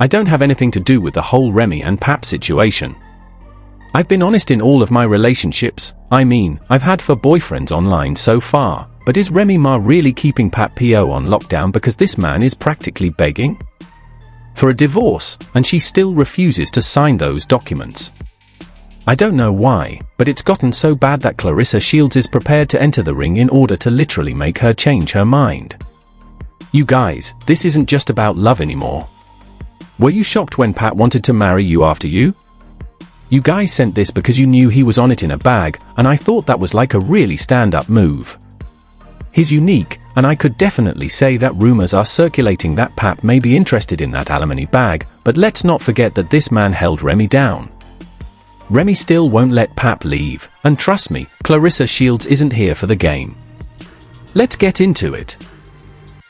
I don't have anything to do with the whole Remy and Pap situation. I've been honest in all of my relationships. I mean, I've had 4 boyfriends online so far, but is Remy Ma really keeping Pap PO on lockdown because this man is practically begging for a divorce, and she still refuses to sign those documents? I don't know why, but it's gotten so bad that Claressa Shields is prepared to enter the ring in order to literally make her change her mind. You guys, this isn't just about love anymore. Were you shocked when Pat wanted to marry you after you? You guys sent this because you knew he was on it in a bag, and I thought that was like a really stand-up move. He's unique, and I could definitely say that rumors are circulating that Pat may be interested in that alimony bag, but let's not forget that this man held Remy down. Remy still won't let Pap leave, and trust me, Claressa Shields isn't here for the game. Let's get into it.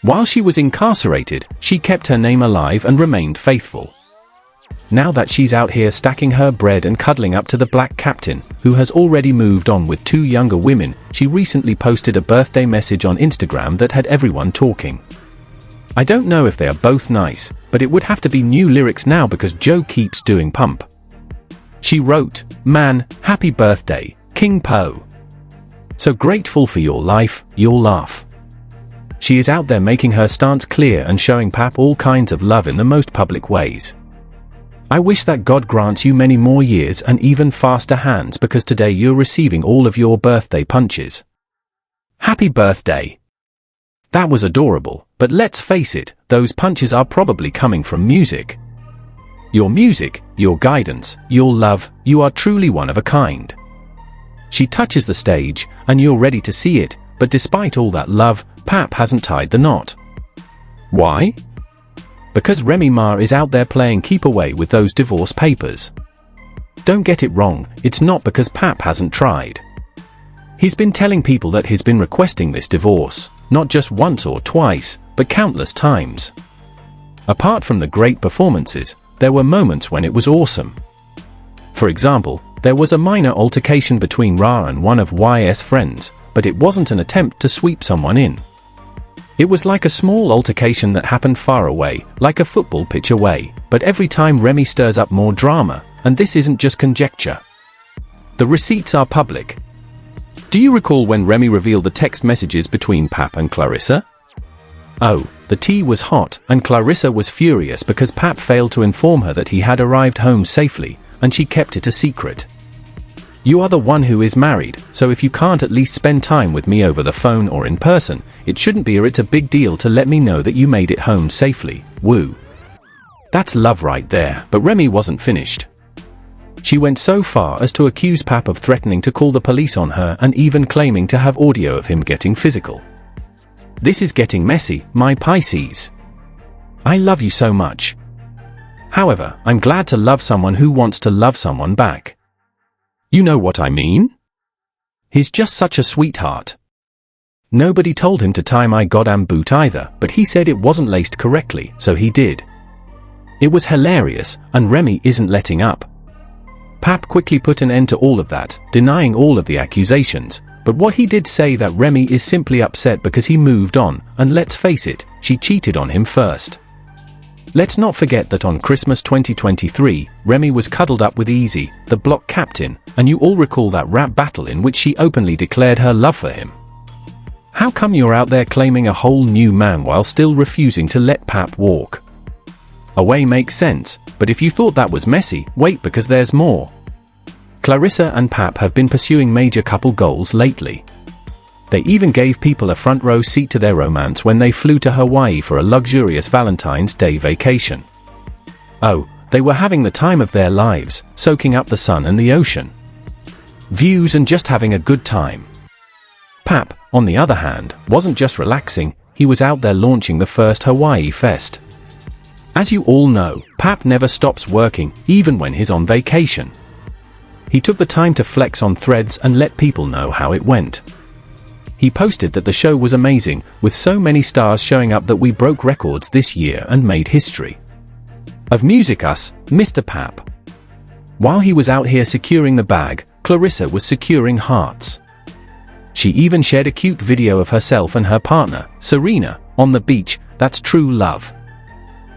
While she was incarcerated, she kept her name alive and remained faithful. Now that she's out here stacking her bread and cuddling up to the black captain, who has already moved on with 2 younger women, she recently posted a birthday message on Instagram that had everyone talking. I don't know if they are both nice, but it would have to be new lyrics now because Joe keeps doing pump. She wrote, "Man, happy birthday, King Po. So grateful for your life, you'll laugh." She is out there making her stance clear and showing Pap all kinds of love in the most public ways. I wish that God grants you many more years and even faster hands because today you're receiving all of your birthday punches. Happy birthday. That was adorable, but let's face it, those punches are probably coming from music. Your music, your guidance, your love, you are truly one of a kind. She touches the stage, and you're ready to see it, but despite all that love, Pap hasn't tied the knot. Why? Because Remy Ma is out there playing keep away with those divorce papers. Don't get it wrong, it's not because Pap hasn't tried. He's been telling people that he's been requesting this divorce, not just once or twice, but countless times. Apart from the great performances, there were moments when it was awesome. For example, there was a minor altercation between Ra and one of YS friends, but it wasn't an attempt to sweep someone in. It was like a small altercation that happened far away, like a football pitch away, but every time Remy stirs up more drama, and this isn't just conjecture. The receipts are public. Do you recall when Remy revealed the text messages between Pap and Claressa? Oh, the tea was hot, and Claressa was furious because Pap failed to inform her that he had arrived home safely, and she kept it a secret. You are the one who is married, so if you can't at least spend time with me over the phone or in person, it shouldn't be or it's a big deal to let me know that you made it home safely, woo. That's love right there, but Remy wasn't finished. She went so far as to accuse Pap of threatening to call the police on her and even claiming to have audio of him getting physical. This is getting messy, my Pisces. I love you so much. However, I'm glad to love someone who wants to love someone back. You know what I mean? He's just such a sweetheart. Nobody told him to tie my goddamn boot either, but he said it wasn't laced correctly, so he did. It was hilarious, and Remy isn't letting up. Pap quickly put an end to all of that, denying all of the accusations, but what he did say that Remy is simply upset because he moved on, and let's face it, she cheated on him first. Let's not forget that on Christmas 2023, Remy was cuddled up with Easy, the block captain, and you all recall that rap battle in which she openly declared her love for him. How come you're out there claiming a whole new man while still refusing to let Pap walk away? Makes sense, but if you thought that was messy, wait because there's more. Claressa and Pap have been pursuing major couple goals lately. They even gave people a front row seat to their romance when they flew to Hawaii for a luxurious Valentine's Day vacation. Oh, they were having the time of their lives, soaking up the sun and the ocean views and just having a good time. Pap, on the other hand, wasn't just relaxing, he was out there launching the first Hawaii Fest. As you all know, Pap never stops working, even when he's on vacation. He took the time to flex on Threads and let people know how it went. He posted that the show was amazing, with so many stars showing up that we broke records this year and made history. Of Music Us, Mr. Pap. While he was out here securing the bag, Claressa was securing hearts. She even shared a cute video of herself and her partner, Serena, on the beach. That's true love.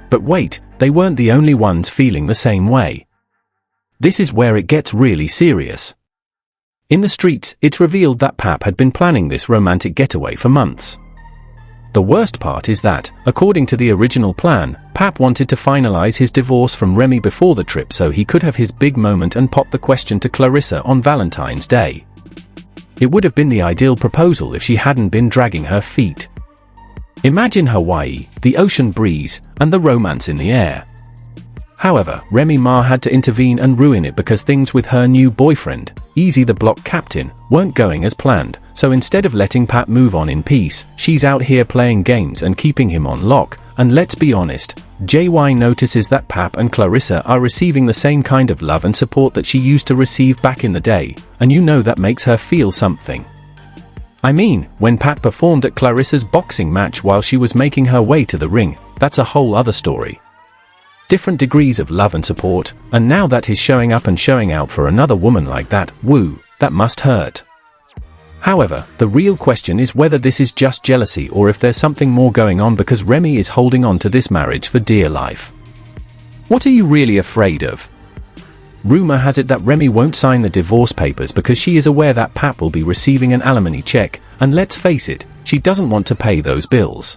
But wait, they weren't the only ones feeling the same way. This is where it gets really serious. In the streets, it's revealed that Pap had been planning this romantic getaway for months. The worst part is that, according to the original plan, Pap wanted to finalize his divorce from Remy before the trip so he could have his big moment and pop the question to Claressa on Valentine's Day. It would have been the ideal proposal if she hadn't been dragging her feet. Imagine Hawaii, the ocean breeze, and the romance in the air. However, Remy Ma had to intervene and ruin it because things with her new boyfriend, Easy the Block Captain, weren't going as planned, so instead of letting Pap move on in peace, she's out here playing games and keeping him on lock, and let's be honest, JY notices that Pap and Claressa are receiving the same kind of love and support that she used to receive back in the day, and you know that makes her feel something. I mean, when Pap performed at Claressa's boxing match while she was making her way to the ring, that's a whole other story. Different degrees of love and support, and now that he's showing up and showing out for another woman like that, woo, that must hurt. However, the real question is whether this is just jealousy or if there's something more going on because Remy is holding on to this marriage for dear life. What are you really afraid of? Rumor has it that Remy won't sign the divorce papers because she is aware that Pap will be receiving an alimony check, and let's face it, she doesn't want to pay those bills.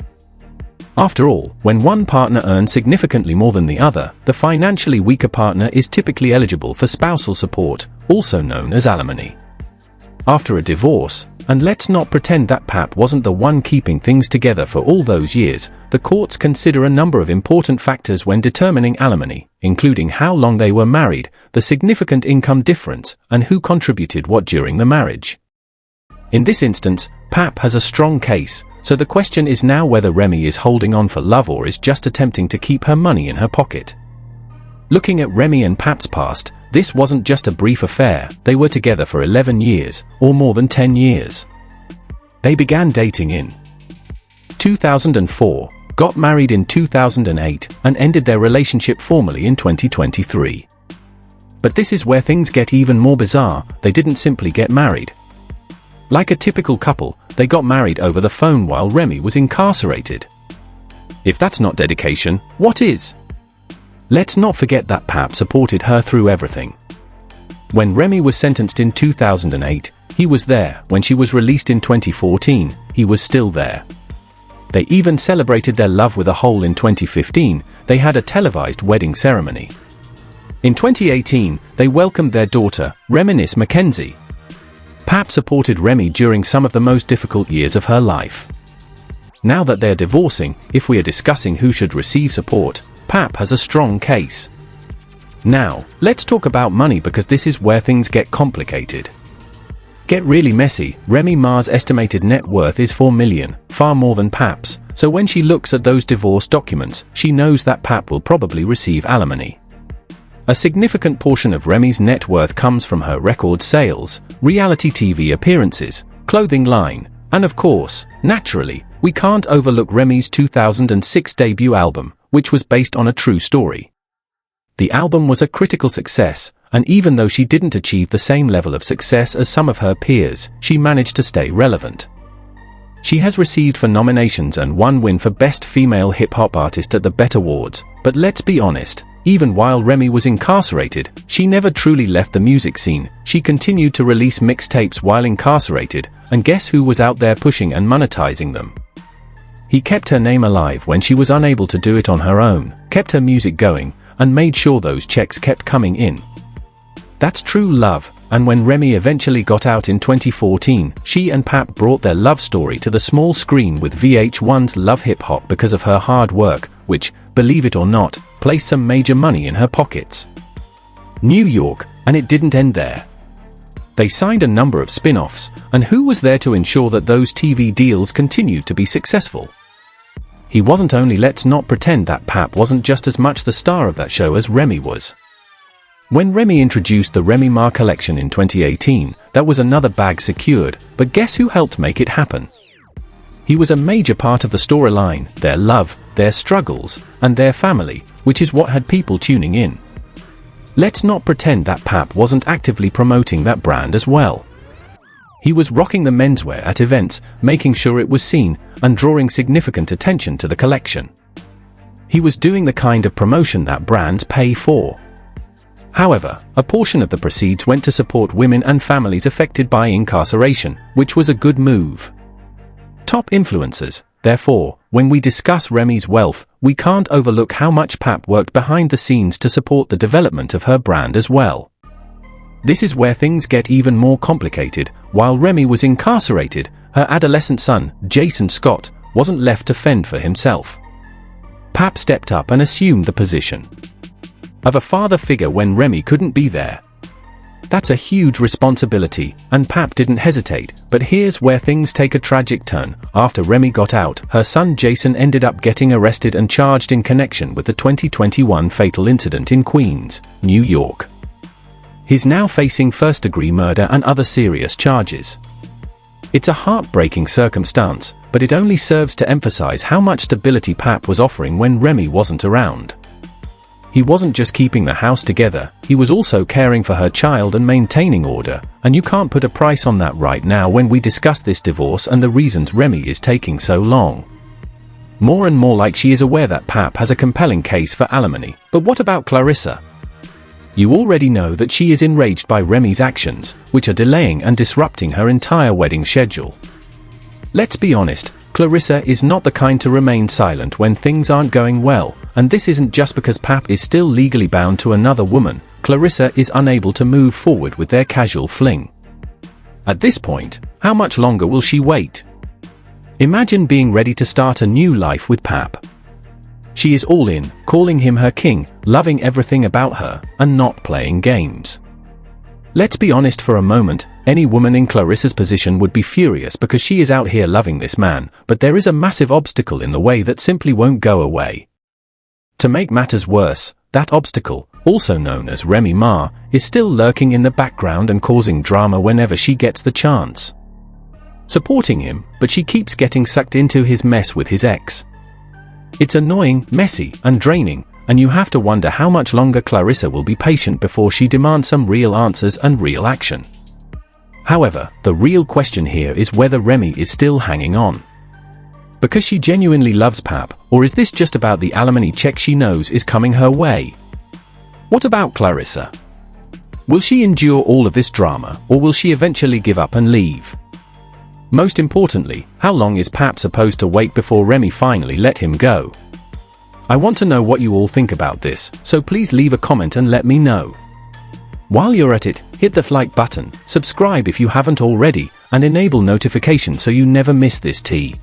After all, when one partner earns significantly more than the other, the financially weaker partner is typically eligible for spousal support, also known as alimony. After a divorce, and let's not pretend that Pap wasn't the one keeping things together for all those years, the courts consider a number of important factors when determining alimony, including how long they were married, the significant income difference, and who contributed what during the marriage. In this instance, Pap has a strong case, so the question is now whether Remy is holding on for love or is just attempting to keep her money in her pocket. Looking at Remy and Pap's past, this wasn't just a brief affair, they were together for 11 years, or more than 10 years. They began dating in 2004, got married in 2008, and ended their relationship formally in 2023. But this is where things get even more bizarre, they didn't simply get married. Like a typical couple, they got married over the phone while Remy was incarcerated. If that's not dedication, what is? Let's not forget that Pap supported her through everything. When Remy was sentenced in 2008, he was there. When she was released in 2014, he was still there. They even celebrated their love with a hole in 2015, they had a televised wedding ceremony. In 2018, they welcomed their daughter, Reminisce Mackenzie. Pap supported Remy during some of the most difficult years of her life. Now that they're divorcing, if we are discussing who should receive support, Pap has a strong case. Now, let's talk about money because this is where things get complicated. Get really messy, Remy Ma's estimated net worth is $4 million, far more than Pap's, so when she looks at those divorce documents, she knows that Pap will probably receive alimony. A significant portion of Remy's net worth comes from her record sales, reality TV appearances, clothing line, and of course, naturally, we can't overlook Remy's 2006 debut album, which was based on a true story. The album was a critical success, and even though she didn't achieve the same level of success as some of her peers, she managed to stay relevant. She has received 4 nominations and 1 win for Best Female Hip Hop Artist at the BET Awards, but let's be honest, even while Remy was incarcerated, she never truly left the music scene. She continued to release mixtapes while incarcerated, and guess who was out there pushing and monetizing them? He kept her name alive when she was unable to do it on her own, kept her music going, and made sure those checks kept coming in. That's true love, and when Remy eventually got out in 2014, she and Pap brought their love story to the small screen with VH1's Love Hip Hop because of her hard work, which, believe it or not, placed some major money in her pockets. New York, and it didn't end there. They signed a number of spin-offs, and who was there to ensure that those TV deals continued to be successful? He wasn't only. Let's not pretend that Pap wasn't just as much the star of that show as Remy was. When Remy introduced the Remy Ma collection in 2018, that was another bag secured, but guess who helped make it happen? He was a major part of the storyline, their love, their struggles, and their family, which is what had people tuning in. Let's not pretend that Pap wasn't actively promoting that brand as well. He was rocking the menswear at events, making sure it was seen, and drawing significant attention to the collection. He was doing the kind of promotion that brands pay for. However, a portion of the proceeds went to support women and families affected by incarceration, which was a good move. Top influencers. Therefore, when we discuss Remy's wealth, we can't overlook how much Pap worked behind the scenes to support the development of her brand as well. This is where things get even more complicated. While Remy was incarcerated, her adolescent son, Jason Scott, wasn't left to fend for himself. Pap stepped up and assumed the position of a father figure when Remy couldn't be there. That's a huge responsibility, and Pap didn't hesitate. But here's where things take a tragic turn. After Remy got out, her son Jason ended up getting arrested and charged in connection with the 2021 fatal incident in Queens, New York. He's now facing first-degree murder and other serious charges. It's a heartbreaking circumstance, but it only serves to emphasize how much stability Pap was offering when Remy wasn't around. He wasn't just keeping the house together, he was also caring for her child and maintaining order, and you can't put a price on that right now when we discuss this divorce and the reasons Remy is taking so long. More and more like she is aware that Pap has a compelling case for alimony. But what about Claressa? You already know that she is enraged by Remy's actions, which are delaying and disrupting her entire wedding schedule. Let's be honest, Claressa is not the kind to remain silent when things aren't going well, and this isn't just because Pap is still legally bound to another woman. Claressa is unable to move forward with their casual fling. At this point, how much longer will she wait? Imagine being ready to start a new life with Pap. She is all in, calling him her king, loving everything about her, and not playing games. Let's be honest for a moment, any woman in Claressa's position would be furious because she is out here loving this man, but there is a massive obstacle in the way that simply won't go away. To make matters worse, that obstacle, also known as Remy Ma, is still lurking in the background and causing drama whenever she gets the chance. Supporting him, but she keeps getting sucked into his mess with his ex. It's annoying, messy, and draining, and you have to wonder how much longer Claressa will be patient before she demands some real answers and real action. However, the real question here is whether Remy is still hanging on. Because she genuinely loves Pap, or is this just about the alimony check she knows is coming her way? What about Claressa? Will she endure all of this drama, or will she eventually give up and leave? Most importantly, how long is Pap supposed to wait before Remy finally let him go? I want to know what you all think about this, so please leave a comment and let me know. While you're at it, hit the like button, subscribe if you haven't already, and enable notifications so you never miss this tea.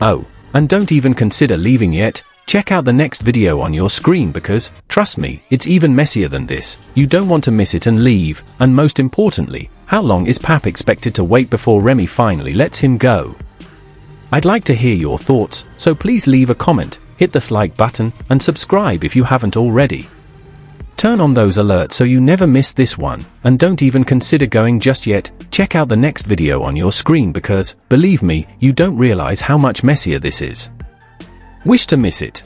Oh, and don't even consider leaving yet. Check out the next video on your screen because, trust me, it's even messier than this. You don't want to miss it and leave. And most importantly, how long is Pap expected to wait before Remy finally lets him go? I'd like to hear your thoughts, so please leave a comment, hit the like button, and subscribe if you haven't already. Turn on those alerts so you never miss this one, and don't even consider going just yet. Check out the next video on your screen because, believe me, you don't realize how much messier this is. Wish to miss it?